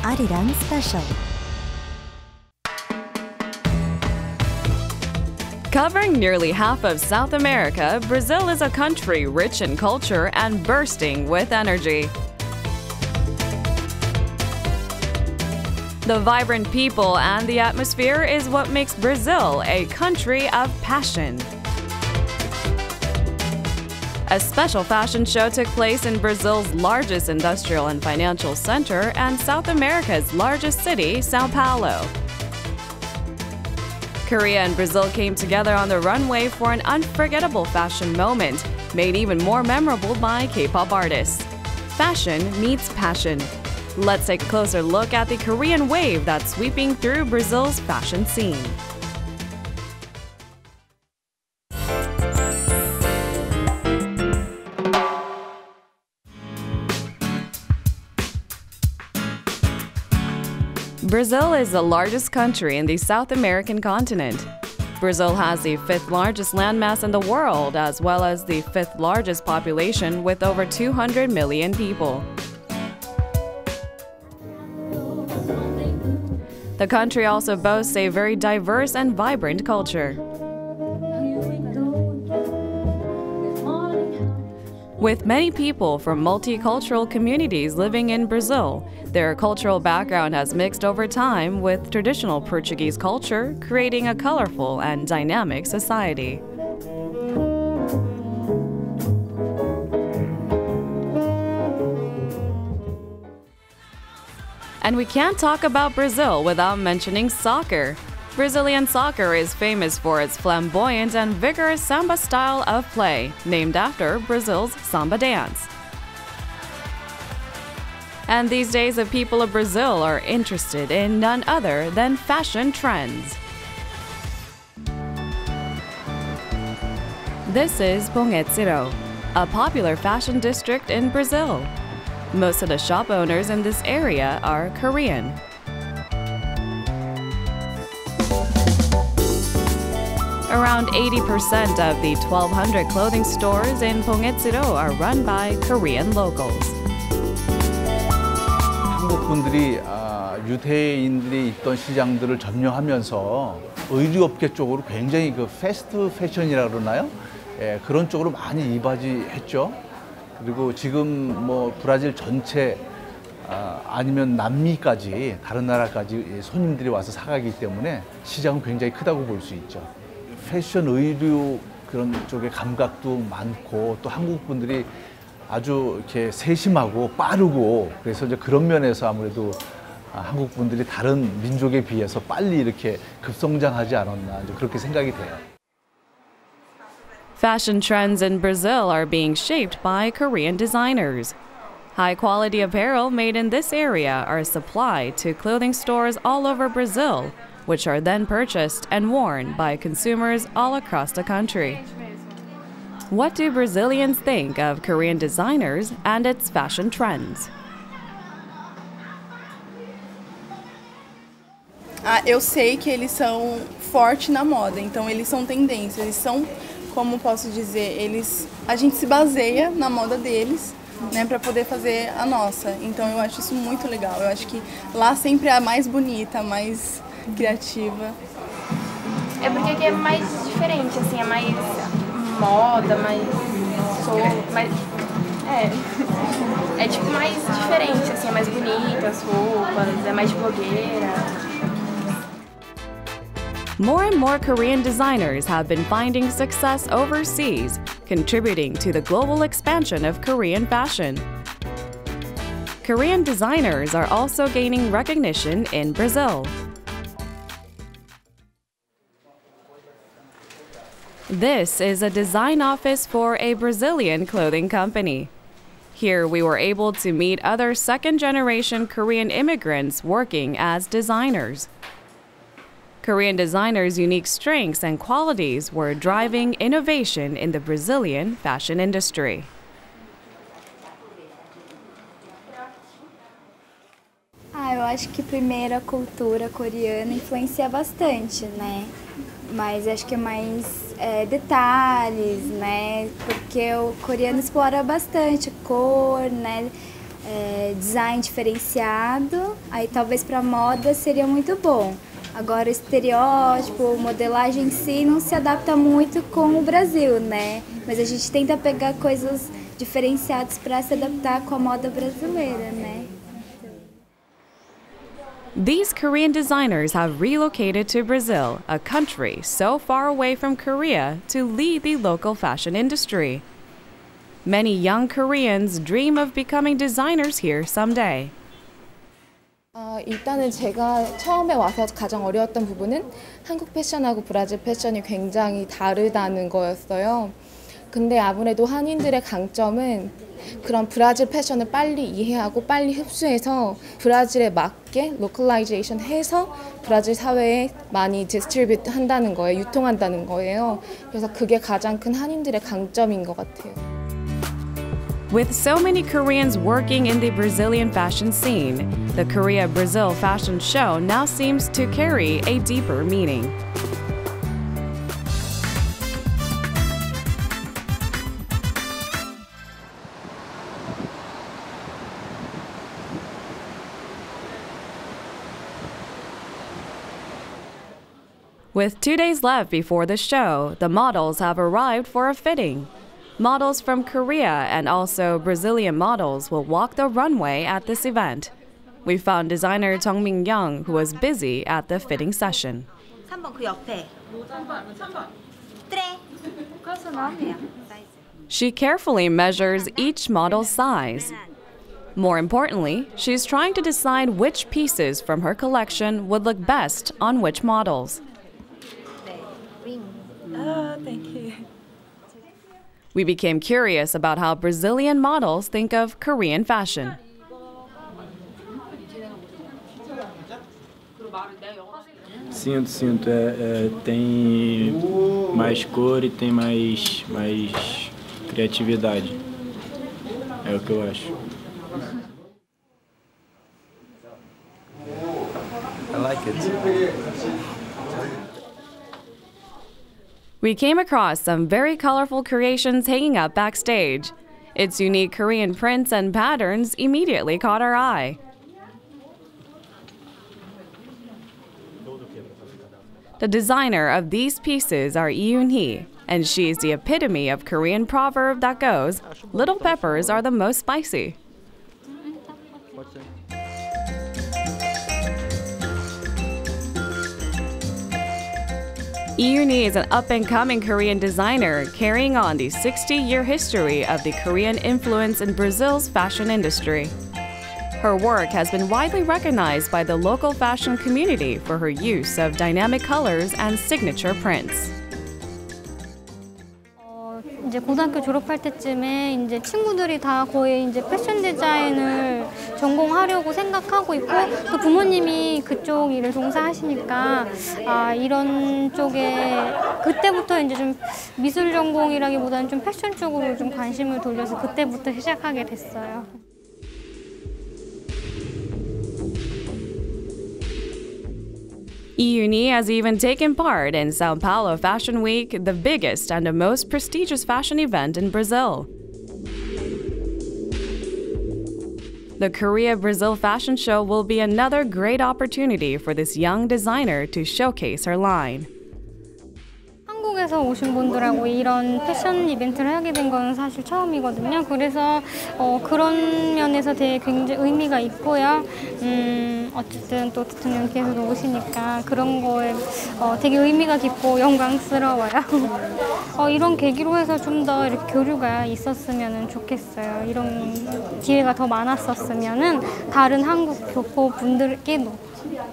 Arirang Special. Covering nearly half of South America, Brazil is a country rich in culture and bursting with energy. The vibrant people and the atmosphere is what makes Brazil a country of passion. A special fashion show took place in Brazil's largest industrial and financial center and South America's largest city, Sao Paulo. Korea and Brazil came together on the runway for an unforgettable fashion moment, made even more memorable by K-pop artists. Fashion meets passion. Let's take a closer look at the Korean wave that's sweeping through Brazil's fashion scene. Brazil is the largest country in the South American continent. Brazil has the fifth largest landmass in the world, as well as the fifth largest population with over 200 million people. The country also boasts a very diverse and vibrant culture. With many people from multicultural communities living in Brazil, their cultural background has mixed over time with traditional Portuguese culture, creating a colorful and dynamic society. And we can't talk about Brazil without mentioning soccer. Brazilian soccer is famous for its flamboyant and vigorous samba style of play, named after Brazil's samba dance. And these days, the people of Brazil are interested in none other than fashion trends. This is Pongetiro, a popular fashion district in Brazil. Most of the shop owners in this area are Korean. Around 80% of the 1,200 clothing stores in Pongetiro are run by Korean locals. 한국 분들이 유대인들이 있던 시장들을 점령하면서 의류업계 쪽으로 굉장히 그 패스트 패션이라 그러나요? 예, 그런 쪽으로 많이 이바지했죠. 그리고 지금 뭐 브라질 전체 아니면 남미까지 다른 나라까지 손님들이 와서 사가기 때문에 시장은 굉장히 크다고 볼 수 있죠. 패션, 의류 그런 쪽의 감각도 많고 또 한국 분들이 아주 이렇게 세심하고 빠르고 그래서 이제 그런 면에서 아무래도 한국 분들이 다른 민족에 비해서 빨리 이렇게 급성장하지 않았나 이제 그렇게 생각이 돼요. Fashion trends in Brazil are being shaped by Korean designers. High-quality apparel made in this area are supplied to clothing stores all over Brazil, which are then purchased and worn by consumers all across the country. What do Brazilians think of Korean designers and its fashion trends? Eu sei que eles são fortes na moda, então eles são tendência, eles são, como posso dizer, a gente se baseia na moda deles, né, para poder fazer a nossa. Então eu acho isso muito legal. Eu acho que lá sempre é a mais bonita, a mais criativa. É porque aqui é mais diferente, assim, é mais moda, mais solto, mais é tipo mais diferente, assim, é mais bonita as roupas, é mais de blogueira. More and more Korean designers have been finding success overseas, contributing to the global expansion of Korean fashion. Korean designers are also gaining recognition in Brazil. This is a design office for a Brazilian clothing company. Here we were able to meet other second-generation Korean immigrants working as designers. Korean designers' unique strengths and qualities were driving innovation in the Brazilian fashion industry. Eu acho que primeiro a cultura coreana influencia bastante, né? Mas acho que é mais detalhes, né? Porque o coreano explora bastante cor, né? design diferenciado, aí talvez para moda seria muito bom. Agora o estereótipo, modelagem em si não se adapta muito com o Brasil, né? Mas a gente tenta pegar coisas diferenciadas para se adaptar com a moda brasileira, né? These Korean designers have relocated to Brazil, a country so far away from Korea, to lead the local fashion industry. Many young Koreans dream of becoming designers here someday. 일단은 제가 처음에 와서 가장 어려웠던 부분은 한국 패션하고 브라질 패션이 굉장히 다르다는 거였어요. 근데 아무래도 한인들의 강점은 그런 브라질 패션을 빨리 이해하고 빨리 흡수해서 브라질에 맞게 로컬라이제이션 해서 브라질 사회에 많이 디스트리뷰트 한다는 거예요. 유통한다는 거예요. 그래서 그게 가장 큰 한인들의 강점인 것 같아요. With so many Koreans working in the Brazilian fashion scene, the Korea-Brazil fashion show now seems to carry a deeper meaning. With 2 days left before the show, the models have arrived for a fitting. Models from Korea and also Brazilian models will walk the runway at this event. We found designer Jung who was busy at the fitting session. 3번 그 옆에. 3번. 트레. 그래서 나오네요. She carefully measures each model's size. More importantly, she's trying to decide which pieces from her collection would look best on which models. Thank you. We became curious about how Brazilian models think of Korean fashion. Sinto. Tem mais cor e tem mais criatividade. É o que eu acho. I like it. We came across some very colorful creations hanging up backstage. Its unique Korean prints and patterns immediately caught our eye. The designer of these pieces are Lee Yoon Hee, and she's the epitome of Korean proverb that goes, "Little peppers are the most spicy." Lee Yoon Hee is an up-and-coming Korean designer carrying on the 60-year history of the Korean influence in Brazil's fashion industry. Her work has been widely recognized by the local fashion community for her use of dynamic colors and signature prints. 이제 고등학교 졸업할 때쯤에 이제 친구들이 다 거의 이제 패션 디자인을 전공하려고 생각하고 있고 또 부모님이 그쪽 일을 종사하시니까 이런 쪽에 그때부터 이제 좀 미술 전공이라기보다는 좀 패션 쪽으로 좀 관심을 돌려서 그때부터 시작하게 됐어요. Lee Yoon Hee has even taken part in Sao Paulo Fashion Week, the biggest and the most prestigious fashion event in Brazil. The Korea-Brazil Fashion Show will be another great opportunity for this young designer to showcase her line. 한국에서 오신 분들하고 이런 패션 이벤트를 하게 된 건 사실 처음이거든요. 그래서 그런 면에서 되게 굉장히 의미가 있고요. 어쨌든 또 대통령께서도 오시니까 그런 거에 되게 의미가 깊고 영광스러워요. 이런 계기로 해서 좀 더 이렇게 교류가 있었으면 좋겠어요. 이런 기회가 더 많았었으면 다른 한국 교포 분들께도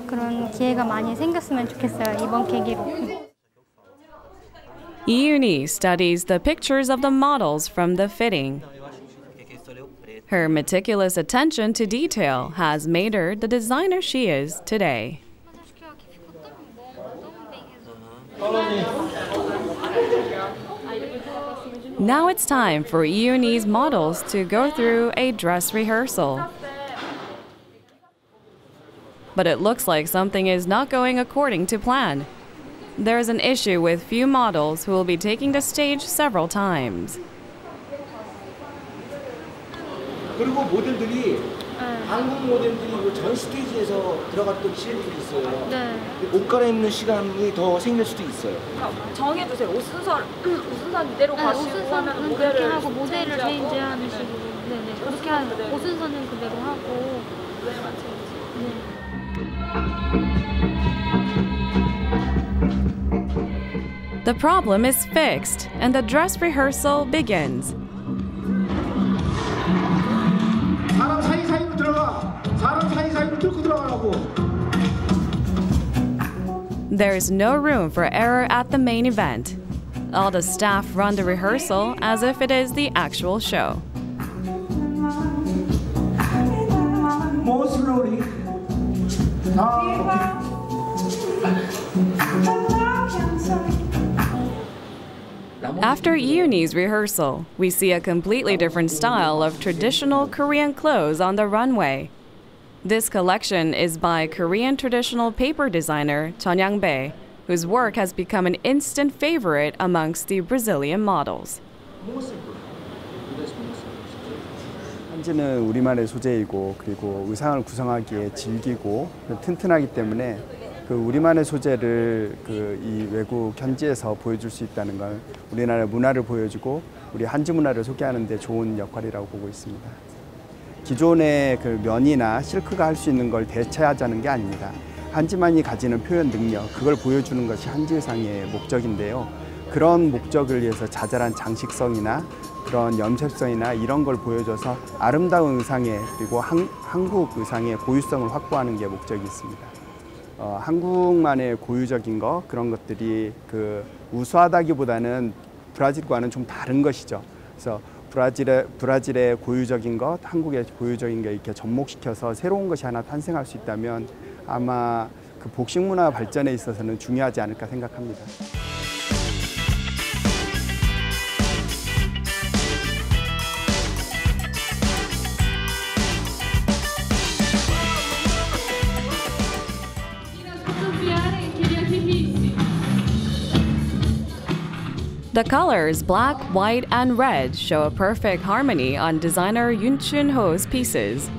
그런 기회가 많이 생겼으면 좋겠어요. 이번 계기로. Lee Yoon Hee studies the pictures of the models from the fitting. Her meticulous attention to detail has made her the designer she is today. Now it's time for Lee Yoon Hee's models to go through a dress rehearsal. But it looks like something is not going according to plan. There is an issue with few models who will be taking the stage several times. 그리고 모델들이 한국 모델들이 전 스테이지에서 들어갔던 친구들이 있어요. 네. 옷 갈아입는 시간이 더 생길 수도 있어요. 정해주세요. 옷 순서 이대로 가시고 옷 순서는 그렇게 하고 모델을 체인지하는 식으로. 네네. 그렇게 하고 옷 순서는 그대로 하고. 네. The problem is fixed, and the dress rehearsal begins. 사람 사이사이로 들어가. 사람 사이사이로 뚫고 들어가라고. There is no room for error at the main event. All the staff run the rehearsal as if it is the actual show. More slowly. After Yoonhee's rehearsal, we see a completely different style of traditional Korean clothes on the runway. This collection is by Korean traditional paper designer Jun Yang Bae, whose work has become an instant favorite amongst the Brazilian models. 한지는 우리만의 소재이고 그리고 의상을 구성하기에 질기고 튼튼하기 때문에 그 우리만의 소재를 이 외국 현지에서 보여줄 수 있다는 건 우리나라의 문화를 보여주고 우리 한지 문화를 소개하는 데 좋은 역할이라고 보고 있습니다. 기존의 그 면이나 실크가 할 수 있는 걸 대체하자는 게 아닙니다. 한지만이 가지는 표현 능력, 그걸 보여주는 것이 한지 의상의 목적인데요. 그런 목적을 위해서 자잘한 장식성이나 그런 염색성이나 이런 걸 보여줘서 아름다운 의상에 그리고 한국 의상의 고유성을 확보하는 게 목적이 있습니다. 한국만의 고유적인 거 그런 것들이 우수하다기보다는 브라질과는 좀 다른 것이죠. 그래서 브라질의 고유적인 것, 한국의 고유적인 게 이렇게 접목시켜서 새로운 것이 하나 탄생할 수 있다면 아마 그 복식 문화 발전에 있어서는 중요하지 않을까 생각합니다. The colors black, white, and red show a perfect harmony on designer Yoon Choon Ho's pieces.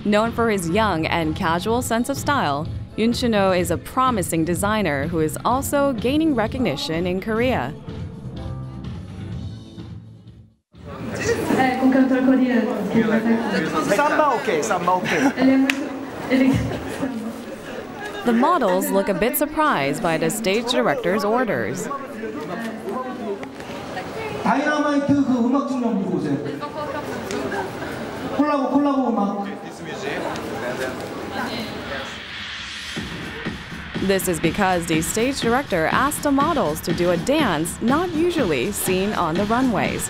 Known for his young and casual sense of style, Yoon Choon Ho is a promising designer who is also gaining recognition in Korea. Samba okay, samba okay. The models look a bit surprised by the stage director's orders. 다이너마이트 그 음악 좀 보고 오세요. 콜라보 음악. This is because the stage director asked the models to do a dance not usually seen on the runways.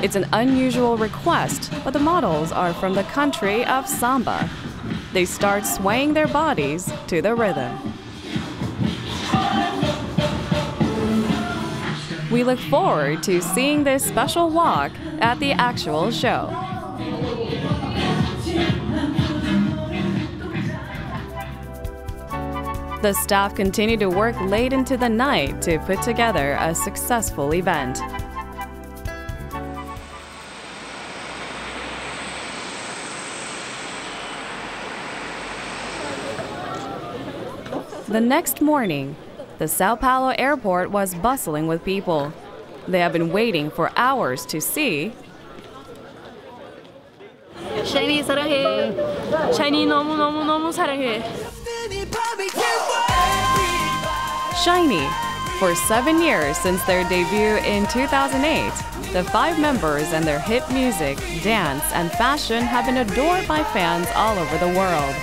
It's an unusual request, but the models are from the country of samba. They start swaying their bodies to the rhythm. We look forward to seeing this special walk at the actual show. The staff continue to work late into the night to put together a successful event. The next morning, the Sao Paulo airport was bustling with people. They have been waiting for hours to see ShiNee 사랑해. ShiNee 너무 사랑해. ShiNee. For 7 years since their debut in 2008, the 5 members and their hit music, dance, and fashion have been adored by fans all over the world.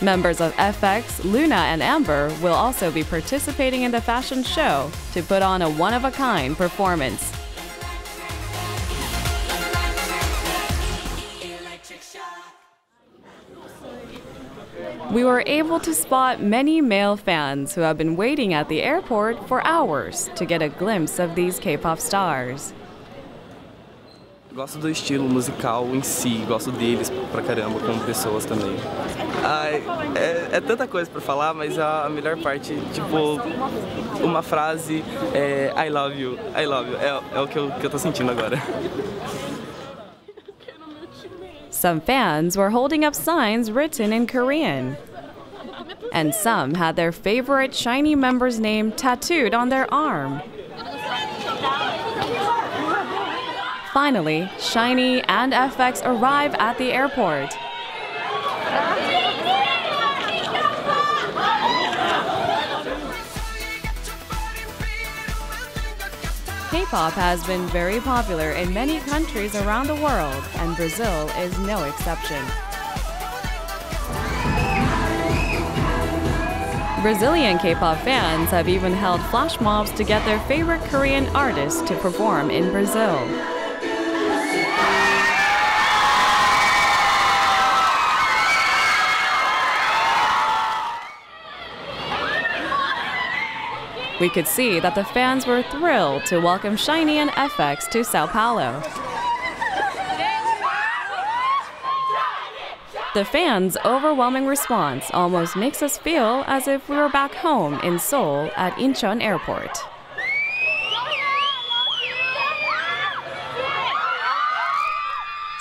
Members of FX, Luna, and Amber will also be participating in the fashion show to put on a one-of-a-kind performance. We were able to spot many male fans who have been waiting at the airport for hours to get a glimpse of these K-pop stars. Gosto do estilo musical em si, gosto deles pra caramba como pessoas também. Ai, é tanta coisa pra falar, mas a melhor parte, tipo, uma frase é I love you, é o que eu tô sentindo agora. Some fans were holding up signs written in Korean. And some had their favorite ShiNee member's name tattooed on their arm. Finally, ShiNee and FX arrive at the airport. K-pop has been very popular in many countries around the world, and Brazil is no exception. Brazilian K-pop fans have even held flash mobs to get their favorite Korean artists to perform in Brazil. We could see that the fans were thrilled to welcome ShiNee and FX to Sao Paulo. The fans' overwhelming response almost makes us feel as if we were back home in Seoul at Incheon Airport.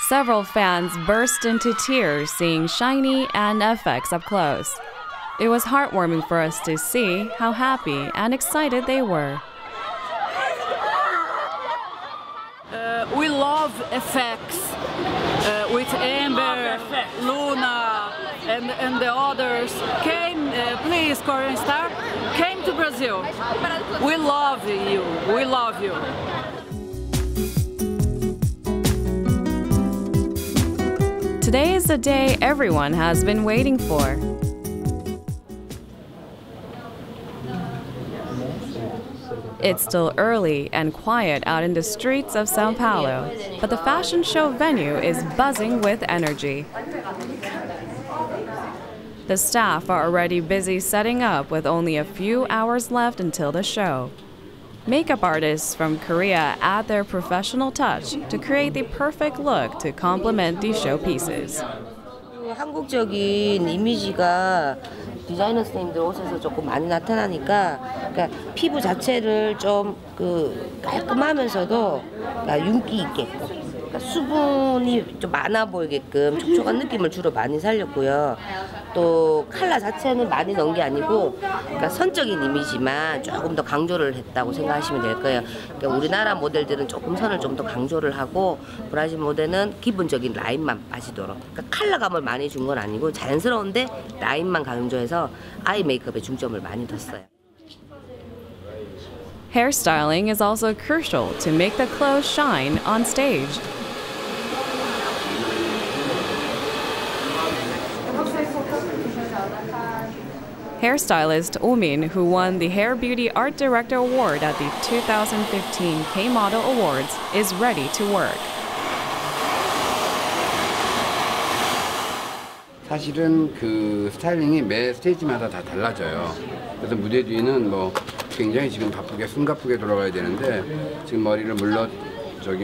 Several fans burst into tears seeing ShiNee and FX up close. It was heartwarming for us to see how happy and excited they were. We love FX with Amber, Luna, and the others. Please, Korean Star, came to Brazil. We love you. We love you. Today is the day everyone has been waiting for. It's still early and quiet out in the streets of Sao Paulo, but the fashion show venue is buzzing with energy. The staff are already busy setting up with only a few hours left until the show. Makeup artists from Korea add their professional touch to create the perfect look to complement the showpieces. 한국적인 이미지가 디자이너 선생님들 옷에서 조금 많이 나타나니까 그러니까 피부 자체를 좀 깔끔하면서도 윤기 있게끔 그러니까 수분이 좀 많아 보이게끔 촉촉한 느낌을 주로 많이 살렸고요. 또 컬러 자체는 많이 넣은 게 아니고 그러니까 선적인 이미지만 조금 더 강조를 했다고 생각하시면 될 거예요. 그러니까 우리나라 모델들은 조금 선을 좀 더 강조를 하고 브라질 모델은 기본적인 라인만 빠지도록 그러니까 컬러감을 많이 준 건 아니고 자연스러운데 라인만 강조해서 아이 메이크업에 중점을 많이 뒀어요. Hairstyling is also crucial to make the clothes shine on stage. Hairstylist Omin, who won the Hair Beauty Art Director Award at the 2015 K-Model Awards, is ready to work. 사실은 그 스타일링이 매 스테이지마다 다 달라져요. 그래서 무대 뒤는 뭐 굉장히 지금 바쁘게 숨가쁘게 돌아가야 되는데 지금 머리를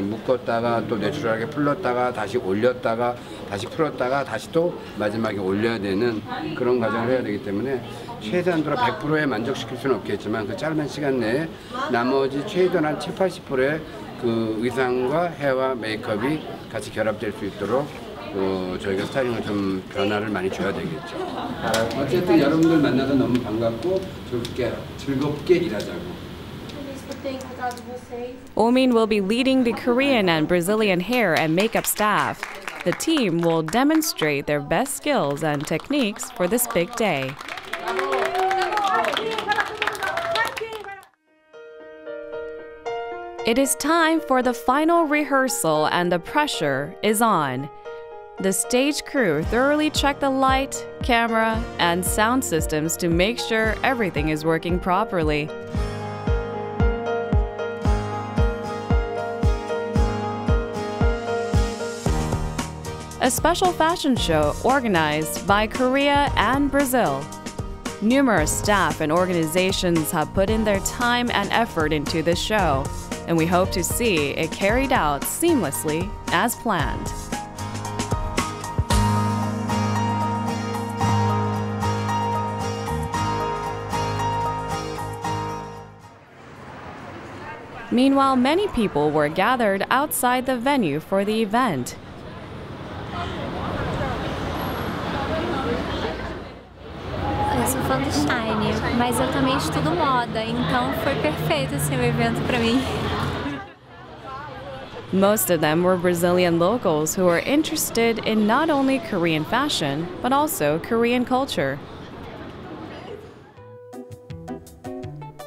묶었다가 또 내추럴하게 풀렀다가 다시 올렸다가 다시 풀었다가 다시 또 마지막에 올려야 되는 그런 과정을 해야 되기 때문에 최대한도로 100%에 만족시킬 수는 없겠지만 그 짧은 시간 내에 나머지 최대한 한 70~80%의 그 의상과 헤어와 메이크업이 같이 결합될 수 있도록 저희가 스타일링을 좀 변화를 많이 줘야 되겠죠. 어쨌든 여러분들 만나서 너무 반갑고 즐겁게 일하자고. Omin will be leading the Korean and Brazilian hair and makeup staff. The team will demonstrate their best skills and techniques for this big day. It is time for the final rehearsal and the pressure is on. The stage crew thoroughly check the light, camera, and sound systems to make sure everything is working properly. A special fashion show organized by Korea and Brazil. Numerous staff and organizations have put in their time and effort into this show. and we hope to see it carried out seamlessly as planned. Meanwhile, many people were gathered outside the venue for the event. Eu sou fã do ShiNee, mas eu também estudo moda, então foi perfeito esse evento para mim. Most of them were Brazilian locals who were interested in not only Korean fashion, but also Korean culture.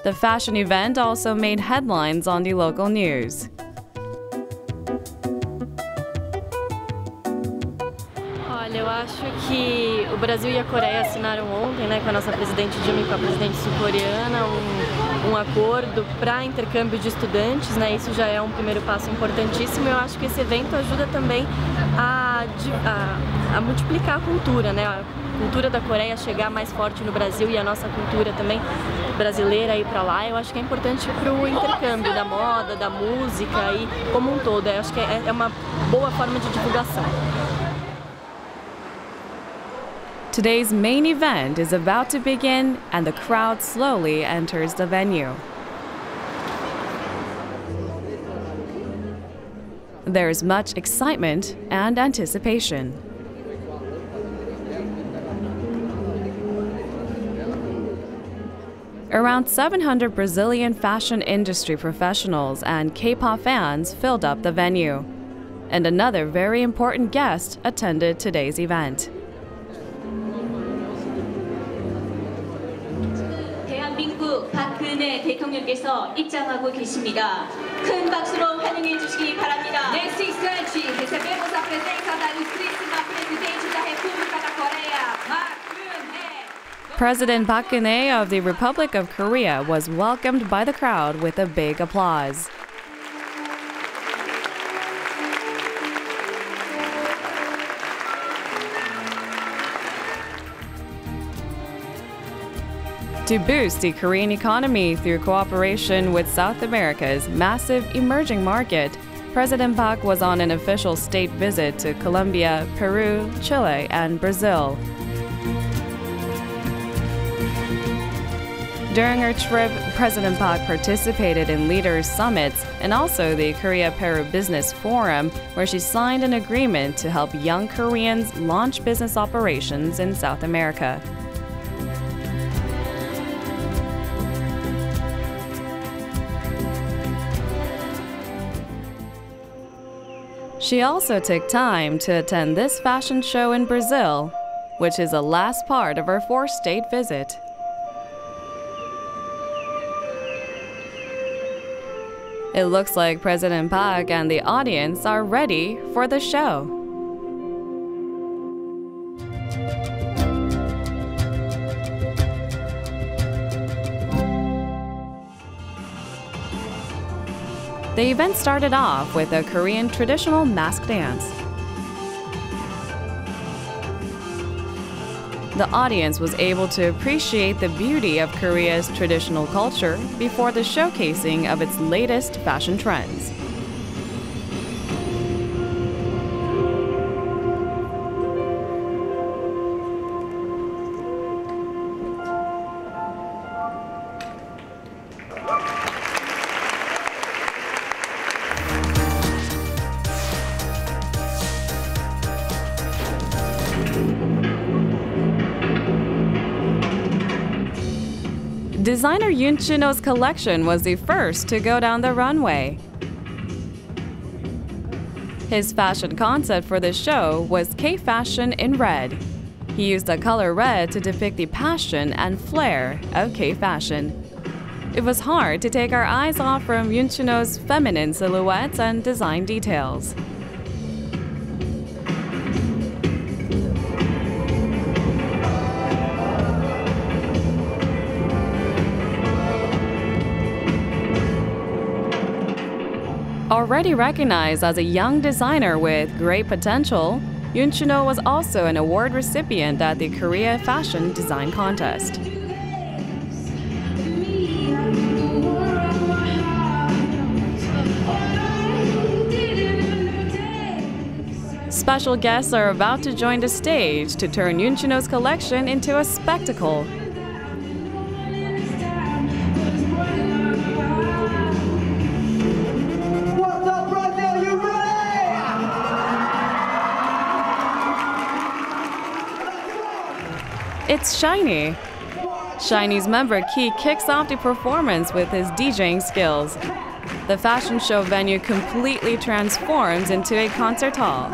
The fashion event also made headlines on the local news. Olha, eu acho que o Brasil e a Coreia assinaram ontem, né, com a nossa presidente Jung e com a presidente sul-coreana, um acordo para intercâmbio de estudantes, né? Isso já é um primeiro passo importantíssimo. Eu acho que esse evento ajuda também a multiplicar a cultura, né? A cultura da Coreia chegar mais forte no Brasil e a nossa cultura também brasileira ir para lá. Eu acho que é importante para o intercâmbio da moda, da música e como um todo. Eu acho que é uma boa forma de divulgação. Today's main event is about to begin, and the crowd slowly enters the venue. There is much excitement and anticipation. Around 700 Brazilian fashion industry professionals and K-pop fans filled up the venue. And another very important guest attended today's event. 대한민국 박근혜 대통령께서 입장하고 계십니다. 큰 박수로 환영해 주시기 바랍니다. Nesse instante, recebemos a presença da ilustríssima presidente da República da Coreia, President Park Geun-hye of the Republic of Korea was welcomed by the crowd with a big applause. To boost the Korean economy through cooperation with South America's massive emerging market, President Park was on an official state visit to Colombia, Peru, Chile, and Brazil. During her trip, President Park participated in leaders' summits and also the Korea-Peru Business Forum, where she signed an agreement to help young Koreans launch business operations in South America. She also took time to attend this fashion show in Brazil, which is the last part of her four-state visit. It looks like President Park and the audience are ready for the show. The event started off with a Korean traditional mask dance. The audience was able to appreciate the beauty of Korea's traditional culture before the showcasing of its latest fashion trends. Designer Yoon Choon Ho's collection was the first to go down the runway. His fashion concept for the show was K-fashion in red. He used the color red to depict the passion and flair of K-fashion. It was hard to take our eyes off from Yoon Choon Ho's feminine silhouettes and design details. Already recognized as a young designer with great potential, Yoon Choon Ho was also an award recipient at the Korea Fashion Design Contest. special guests are about to join the stage to turn Yoon Choon Ho's collection into a spectacle. It's ShiNee. ShiNee's member Key kicks off the performance with his DJing skills. The fashion show venue completely transforms into a concert hall.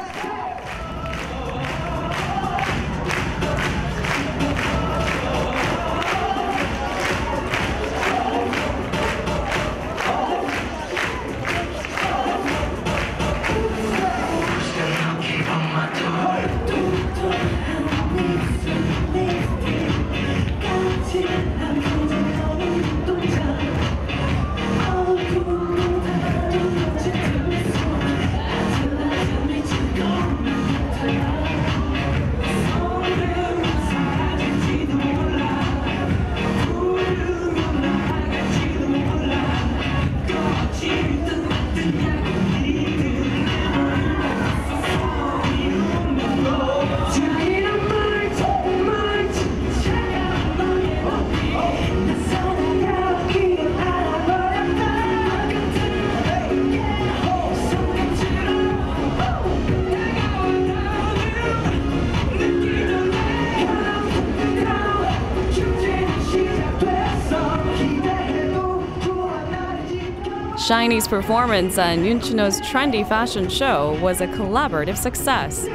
ShiNee's performance on Yoon Choon Ho's trendy fashion show was a collaborative success.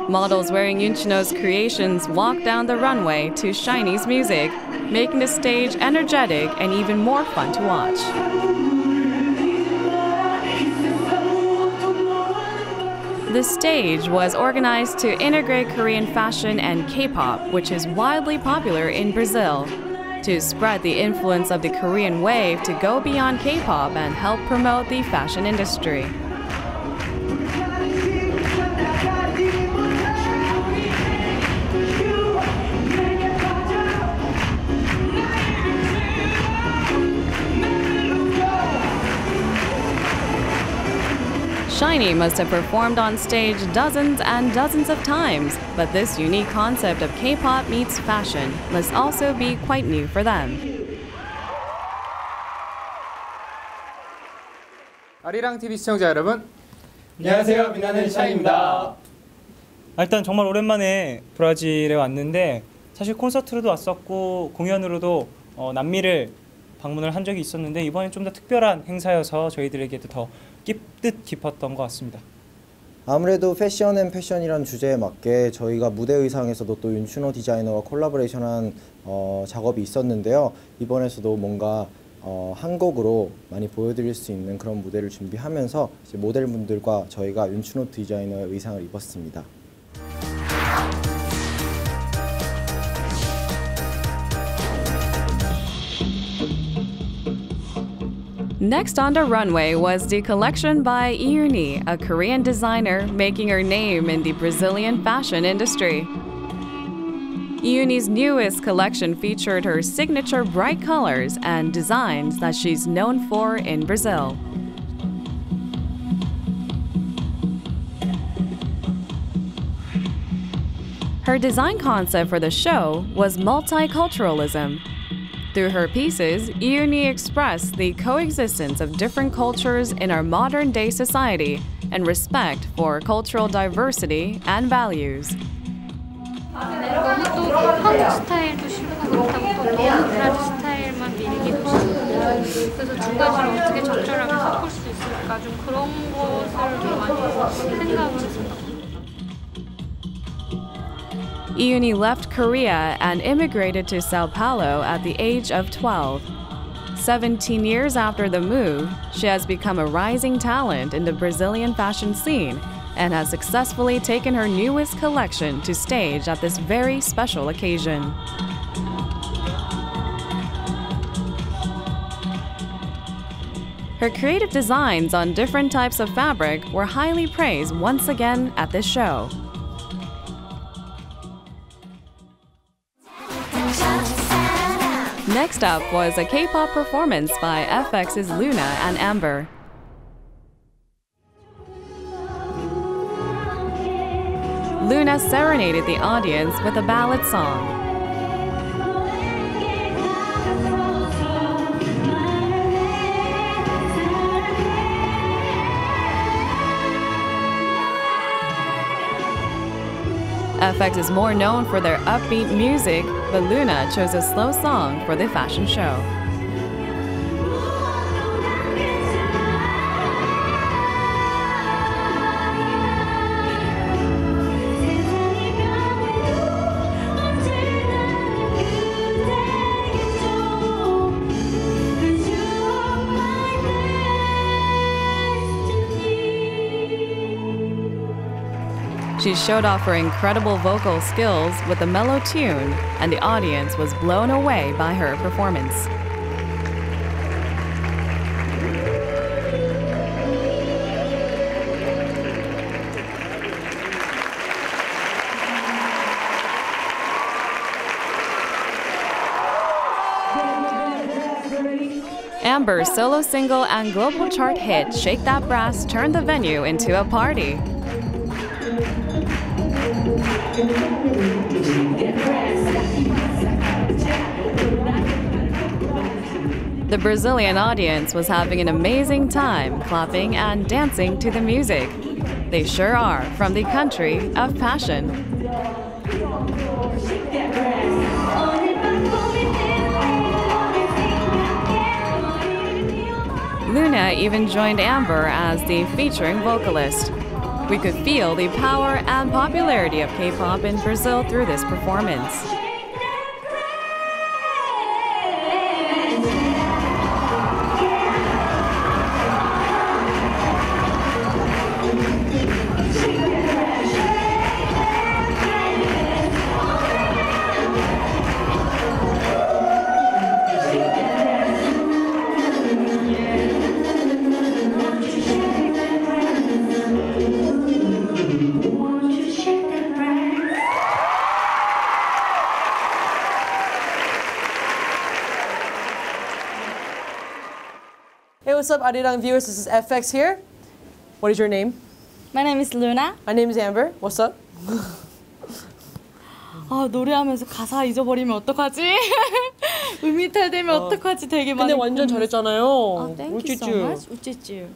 Models wearing Yoon Choon Ho's creations walked down the runway to ShiNee's music, making the stage energetic and even more fun to watch. The stage was organized to integrate Korean fashion and K-pop, which is widely popular in Brazil, to spread the influence of the Korean wave to go beyond K-pop and help promote the fashion industry. ShiNee must have performed on stage dozens and dozens of times, but this unique concept of K-pop meets fashion must also be quite new for them. 아리랑 TV 시청자 여러분, 안녕하세요. 빛나는 샤이입니다. 일단 정말 오랜만에 브라질에 왔는데 사실 콘서트로도 왔었고 공연으로도 남미를 방문을 한 적이 있었는데 이번엔 좀 더 특별한 행사여서 저희들에게도 더 뜻 깊었던 것 같습니다. 아무래도 패션 앤 패션이라는 주제에 맞게 저희가 무대 의상에서도 또 윤춘호 디자이너와 콜라보레이션한 작업이 있었는데요. 이번에서도 뭔가 한국으로 많이 보여드릴 수 있는 그런 무대를 준비하면서 이제 모델분들과 저희가 윤춘호 디자이너의 의상을 입었습니다. Next on the runway was the collection by Lee Yoon Hee, a Korean designer making her name in the Brazilian fashion industry. Lee Yoon Hee's newest collection featured her signature bright colors and designs that she's known for in Brazil. Her design concept for the show was multiculturalism. Through her pieces, Lee Yoon Hee expressed the coexistence of different cultures in our modern-day society and respect for cultural diversity and values. 너무 또 한국 스타일도 싫고 그렇다고 또 너무 브라질 스타일만 밀기도 싫고 그래서 두 가지를 어떻게 적절하게 섞을 수 있을까 좀 그런 것을 좀 많이 생각을 했습니다. Lee Yoon Hee left Korea and immigrated to Sao Paulo at the age of 12. 17 years after the move, she has become a rising talent in the Brazilian fashion scene and has successfully taken her newest collection to stage at this very special occasion. Her creative designs on different types of fabric were highly praised once again at this show. Next up was a K-pop performance by FX's Luna and Amber. Luna serenaded the audience with a ballad song. FX is more known for their upbeat music, but Luna chose a slow song for the fashion show. She showed off her incredible vocal skills with a mellow tune, and the audience was blown away by her performance. Amber's solo single and global chart hit Shake That Brass turned the venue into a party. The Brazilian audience was having an amazing time clapping and dancing to the music. They sure are from the country of passion. Luna even joined Amber as the featuring vocalist. We could feel the power and popularity of K-pop in Brazil through this performance. Hey, what's up, Arirang viewers? This is FX here. What is your name? My name is Luna. My name is Amber. What's up? 아, 노래하면서 가사 잊어버리면 어떡하지? 음이탈되면 어떡하지? 되게 많이. 근데 완전 잘했잖아요. Oh, thank you so much. 우쭈쭈.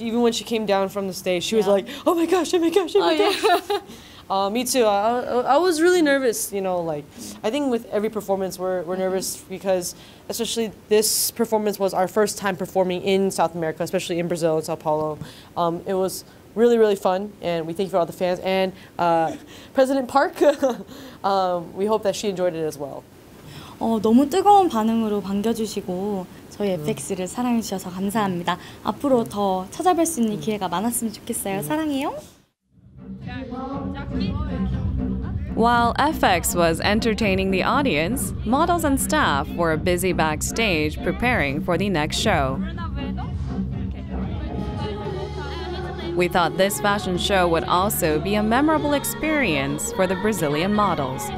Even when she came down from the stage, she was like, "Oh my gosh, oh my gosh, oh my gosh." Me too. I was really nervous. You know, like I think with every performance we're nervous because especially this performance was our first time performing in South America, especially in Brazil and Sao Paulo. It was really fun, and we thank you for all the fans and President Park. We hope that she enjoyed it as well. 너무 뜨거운 반응으로 반겨주시고 저희 FX를 사랑해주셔서 감사합니다. 앞으로 더 찾아뵐 수 있는 기회가 많았으면 좋겠어요. 사랑해요. While FX was entertaining the audience, models and staff were busy backstage preparing for the next show. We thought this fashion show would also be a memorable experience for the Brazilian models.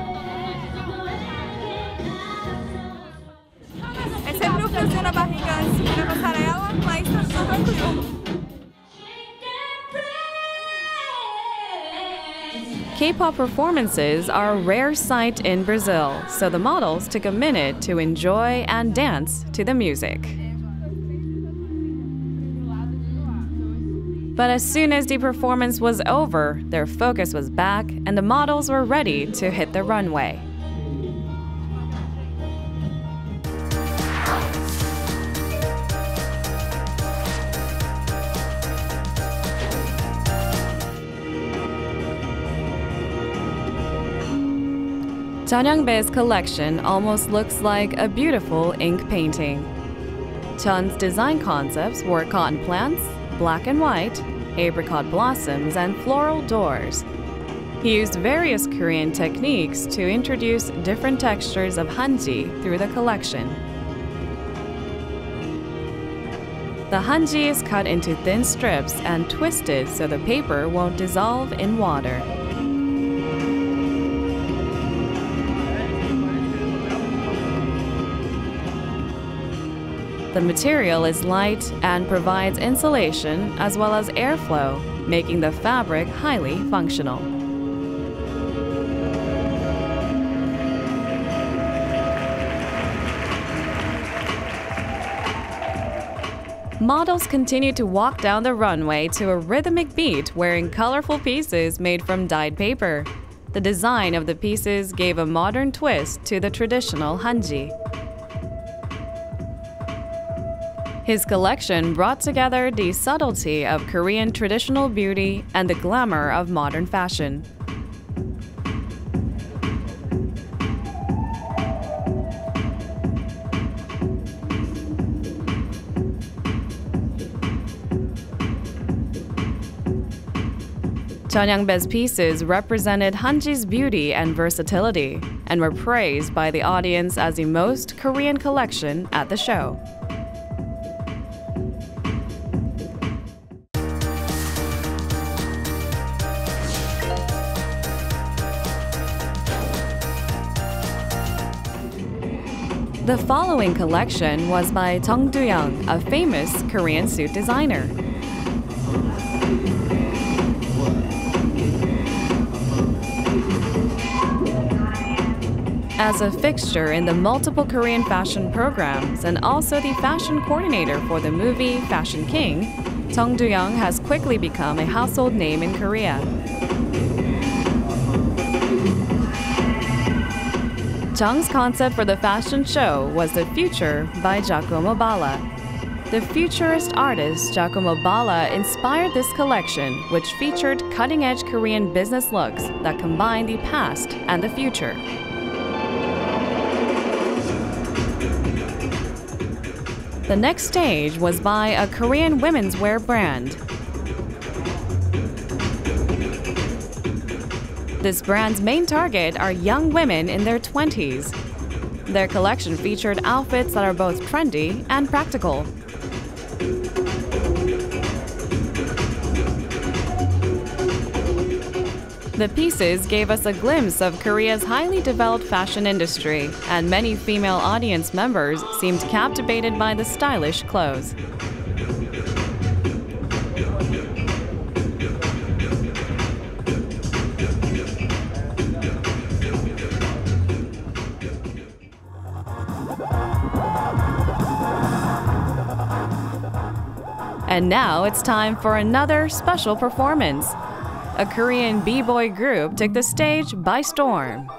K-pop performances are a rare sight in Brazil, so the models took a minute to enjoy and dance to the music. But as soon as the performance was over, their focus was back and the models were ready to hit the runway. Jun Yang Bae's collection almost looks like a beautiful ink painting. Chun's design concepts were cotton plants, black and white, apricot blossoms, and floral doors. He used various Korean techniques to introduce different textures of hanji through the collection. The hanji is cut into thin strips and twisted so the paper won't dissolve in water. The material is light and provides insulation as well as airflow, making the fabric highly functional. Models continued to walk down the runway to a rhythmic beat wearing colorful pieces made from dyed paper. The design of the pieces gave a modern twist to the traditional hanji. His collection brought together the subtlety of Korean traditional beauty and the glamour of modern fashion. Jun Yang Bae's pieces represented hanji's beauty and versatility and were praised by the audience as the most Korean collection at the show. The following collection was by Young, a famous Korean suit designer. As a fixture in the multiple Korean fashion programs and also the fashion coordinator for the movie Fashion King, Young has quickly become a household name in Korea. Jung's concept for the fashion show was The Future by Giacomo Balla. The futurist artist Giacomo Balla inspired this collection, which featured cutting-edge Korean business looks that combine the past and the future. The next stage was by a Korean women's wear brand. This brand's main target are young women in their 20s. Their collection featured outfits that are both trendy and practical. The pieces gave us a glimpse of Korea's highly developed fashion industry, and many female audience members seemed captivated by the stylish clothes. And now it's time for another special performance. A Korean b-boy group took the stage by storm.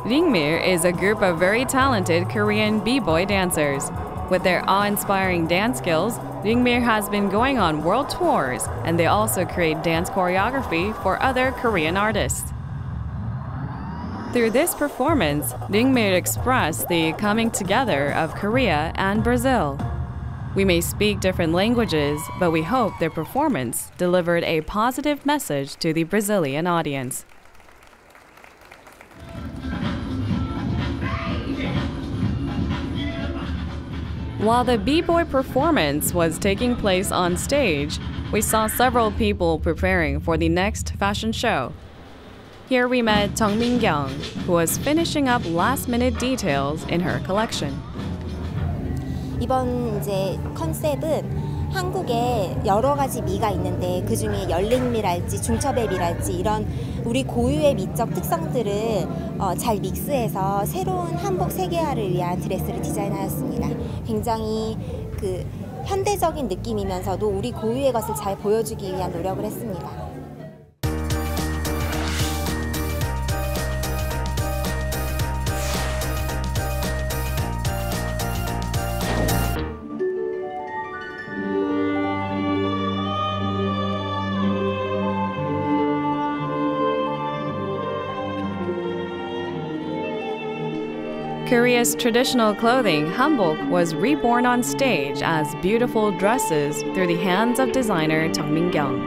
Ringmir is a group of very talented Korean b-boy dancers. With their awe-inspiring dance skills, Ringmir has been going on world tours, and they also create dance choreography for other Korean artists. Through this performance, Ringmir expressed the coming together of Korea and Brazil. We may speak different languages, but we hope their performance delivered a positive message to the Brazilian audience. While the b-boy performance was taking place on stage, we saw several people preparing for the next fashion show. Here we met Kyung, who was finishing up last-minute details in her collection. 이번 이제 컨셉은 한국에 여러 가지 미가 있는데 그 중에 열린 미랄지 중첩의 미랄지 이런 우리 고유의 미적 특성들을 잘 믹스해서 새로운 한복 세계화를 위한 드레스를 디자인하였습니다. 굉장히 그 현대적인 느낌이면서도 우리 고유의 것을 잘 보여주기 위한 노력을 했습니다. Korea's traditional clothing, hanbok, was reborn on stage as beautiful dresses through the hands of designer Kyung.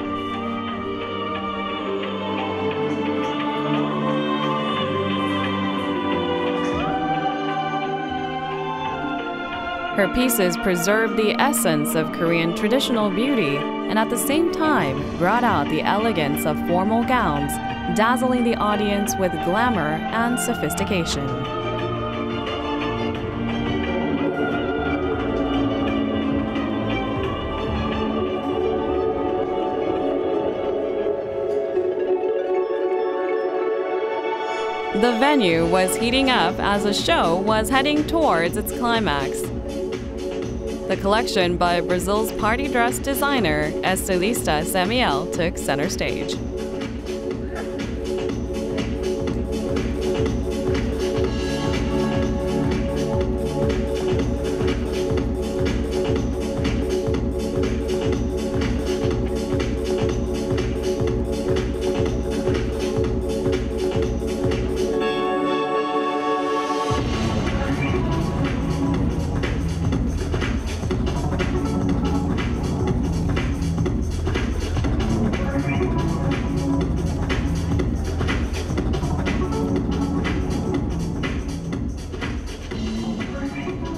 Her pieces preserved the essence of Korean traditional beauty and at the same time brought out the elegance of formal gowns, dazzling the audience with glamour and sophistication. The venue was heating up as the show was heading towards its climax. The collection by Brazil's party dress designer Estilista Samuel took center stage.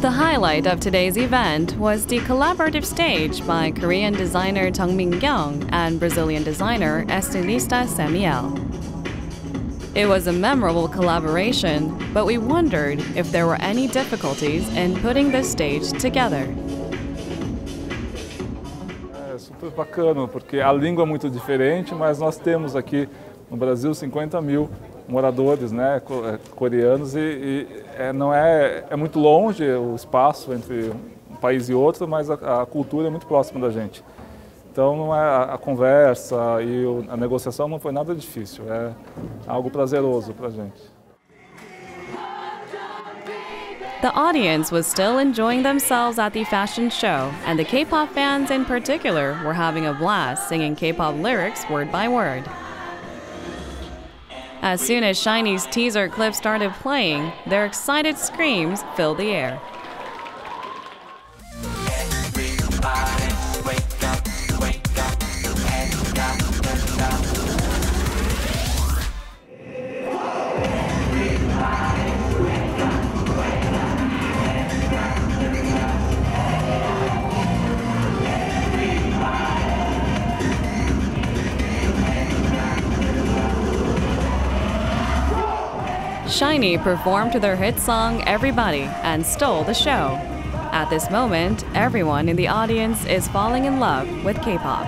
The highlight of today's event was the collaborative stage by Korean designer Kyung and Brazilian designer Estilista Samuel. It was a memorable collaboration, but we wondered if there were any difficulties in putting this stage together. É super bacana, porque a língua é muito diferente, mas nós temos aqui no Brasil 50 mil moradores, né, coreanos, não é muito longe o espaço entre um país e outro, mas a cultura é muito próxima da gente. Então não é a conversa e a negociação não foi nada difícil, é algo prazeroso para a gente. The audience was still enjoying themselves at the fashion show, and the K-pop fans in particular were having a blast singing K-pop lyrics word by word. As soon as ShiNee's teaser clip started playing, their excited screams filled the air. ShiNee performed their hit song Everybody and stole the show. At this moment, everyone in the audience is falling in love with K-pop.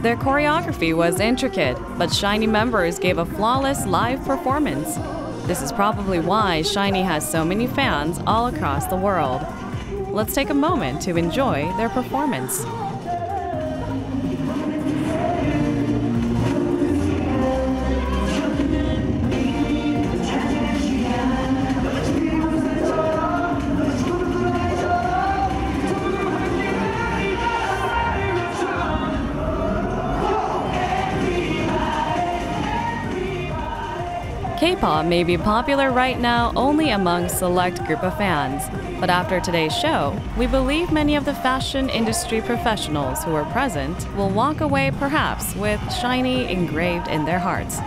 Their choreography was intricate, but ShiNee members gave a flawless live performance. This is probably why ShiNee has so many fans all across the world. Let's take a moment to enjoy their performance. K-pop may be popular right now only among select group of fans, but after today's show, we believe many of the fashion industry professionals who were present will walk away perhaps with ShiNee engraved in their hearts.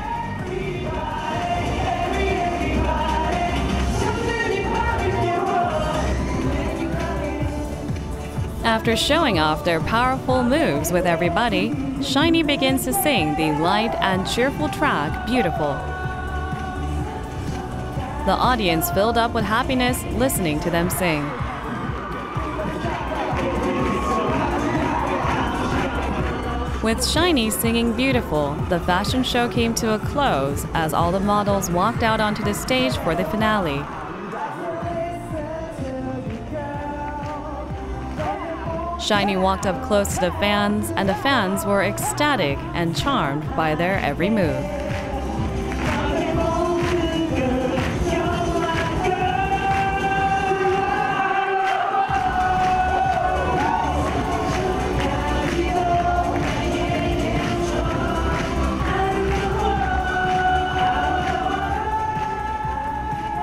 After showing off their powerful moves with everybody, ShiNee begins to sing the light and cheerful track Beautiful. The audience filled up with happiness listening to them sing. With ShiNee singing Beautiful, the fashion show came to a close as all the models walked out onto the stage for the finale. ShiNee walked up close to the fans, and the fans were ecstatic and charmed by their every move.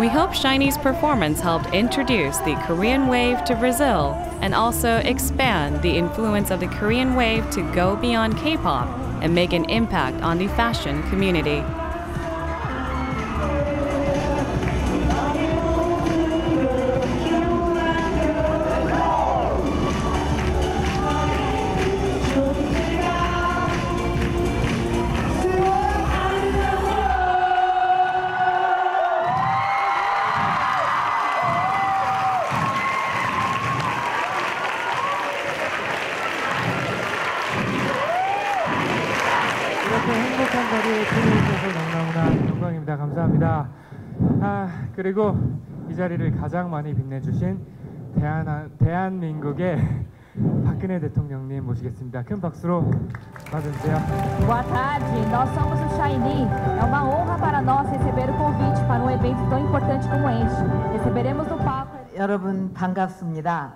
We hope ShiNee's performance helped introduce the Korean wave to Brazil and also expand the influence of the Korean wave to go beyond K-pop and make an impact on the fashion community. 행복한 자리에 초대해 주셔서 너무너무나 영광입니다. 감사합니다. 그리고 이 자리를 가장 많이 빛내주신 대한민국의 박근혜 대통령님 모시겠습니다. 큰 박수로 맞아주세요. Boa tarde, nós somos o ShiNee. É uma honra para nós receber o convite para um evento tão importante como este. Receberemos no palco. 여러분 반갑습니다.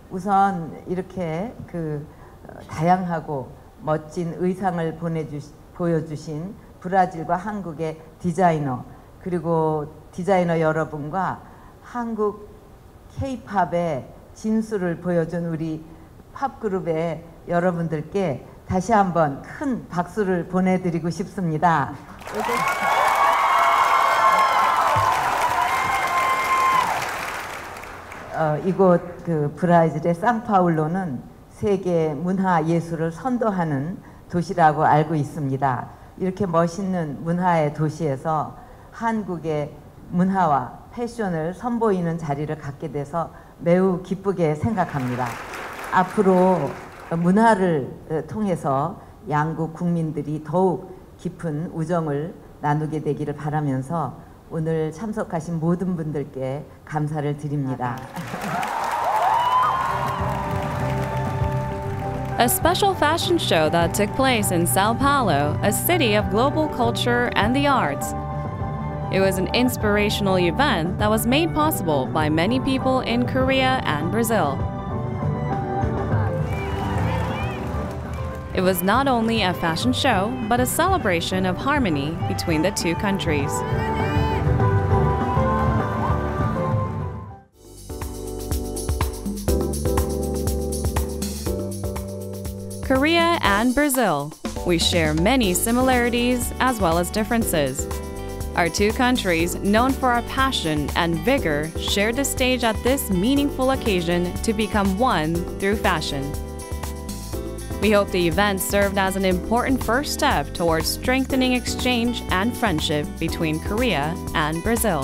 우선 이렇게 다양하고 멋진 의상을 보여주신 브라질과 한국의 디자이너 그리고 디자이너 여러분과 한국 K-팝의 진수를 보여준 우리 팝그룹의 여러분들께 다시 한번 큰 박수를 보내드리고 싶습니다. 이곳 브라질의 상파울로는 세계 문화 예술을 선도하는 도시라고 알고 있습니다. 이렇게 멋있는 문화의 도시에서 한국의 문화와 패션을 선보이는 자리를 갖게 돼서 매우 기쁘게 생각합니다. 앞으로 문화를 통해서 양국 국민들이 더욱 깊은 우정을 나누게 되기를 바라면서 오늘 참석하신 모든 분들께 감사를 드립니다. A special fashion show that took place in Sao Paulo, a city of global culture and the arts. It was an inspirational event that was made possible by many people in Korea and Brazil. It was not only a fashion show, but a celebration of harmony between the two countries. Korea and Brazil. We share many similarities as well as differences. Our two countries, known for our passion and vigor, shared the stage at this meaningful occasion to become one through fashion. We hope the event served as an important first step towards strengthening exchange and friendship between Korea and Brazil.